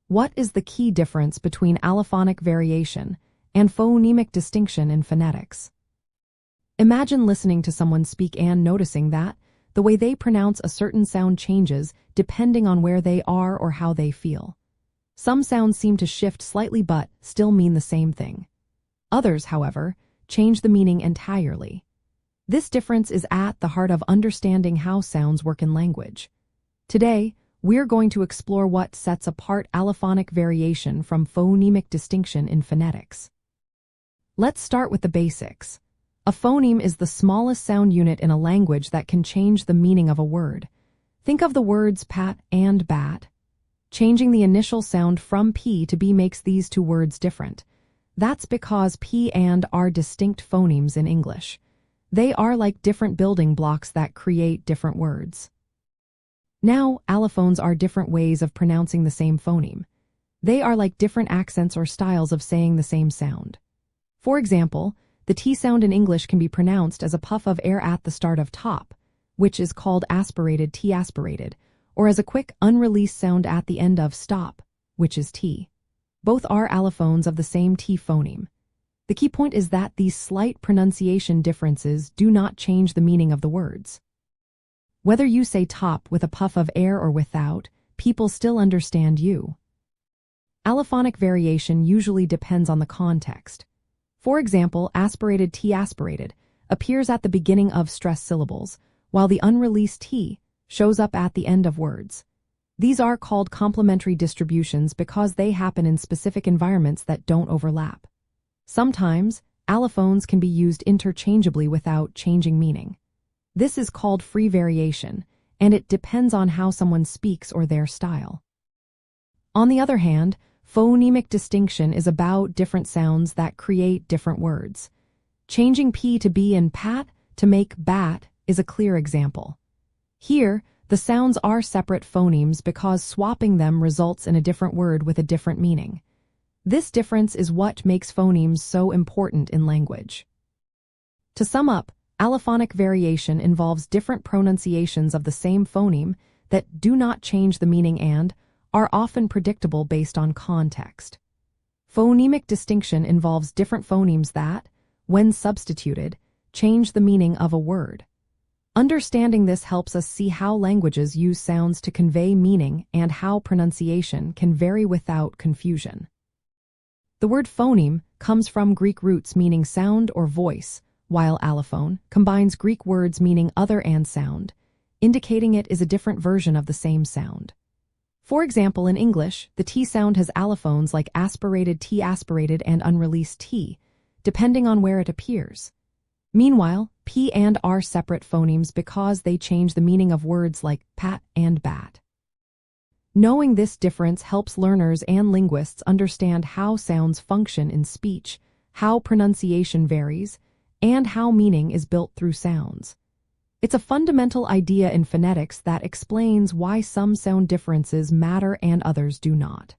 What is the key difference between allophonic variation and phonemic distinction in phonetics? Imagine listening to someone speak and noticing that the way they pronounce a certain sound changes depending on where they are or how they feel. Some sounds seem to shift slightly but still mean the same thing. Others, however, change the meaning entirely. This difference is at the heart of understanding how sounds work in language. Today, we're going to explore what sets apart allophonic variation from phonemic distinction in phonetics. Let's start with the basics. A phoneme is the smallest sound unit in a language that can change the meaning of a word. Think of the words pat and bat. Changing the initial sound from P to B makes these two words different. That's because P and are distinct phonemes in English. They are like different building blocks that create different words. Now, allophones are different ways of pronouncing the same phoneme. They are like different accents or styles of saying the same sound. For example, the T sound in English can be pronounced as a puff of air at the start of top, which is called aspirated T aspirated, or as a quick, unreleased sound at the end of stop, which is T. Both are allophones of the same T phoneme. The key point is that these slight pronunciation differences do not change the meaning of the words. Whether you say top with a puff of air or without, people still understand you. Allophonic variation usually depends on the context. For example, aspirated T aspirated appears at the beginning of stressed syllables, while the unreleased T shows up at the end of words. These are called complementary distributions because they happen in specific environments that don't overlap. Sometimes, allophones can be used interchangeably without changing meaning. This is called free variation, and it depends on how someone speaks or their style. On the other hand, phonemic distinction is about different sounds that create different words. Changing P to B in pat to make bat is a clear example. Here, the sounds are separate phonemes because swapping them results in a different word with a different meaning. This difference is what makes phonemes so important in language. To sum up, allophonic variation involves different pronunciations of the same phoneme that do not change the meaning and are often predictable based on context. Phonemic distinction involves different phonemes that, when substituted, change the meaning of a word. Understanding this helps us see how languages use sounds to convey meaning and how pronunciation can vary without confusion. The word phoneme comes from Greek roots meaning sound or voice, while allophone combines Greek words meaning other and sound, indicating it is a different version of the same sound. For example, in English, the T sound has allophones like aspirated T aspirated and unreleased T, depending on where it appears. Meanwhile, P and are separate phonemes because they change the meaning of words like pat and bat. Knowing this difference helps learners and linguists understand how sounds function in speech, how pronunciation varies, and how meaning is built through sounds. It's a fundamental idea in phonetics that explains why some sound differences matter and others do not.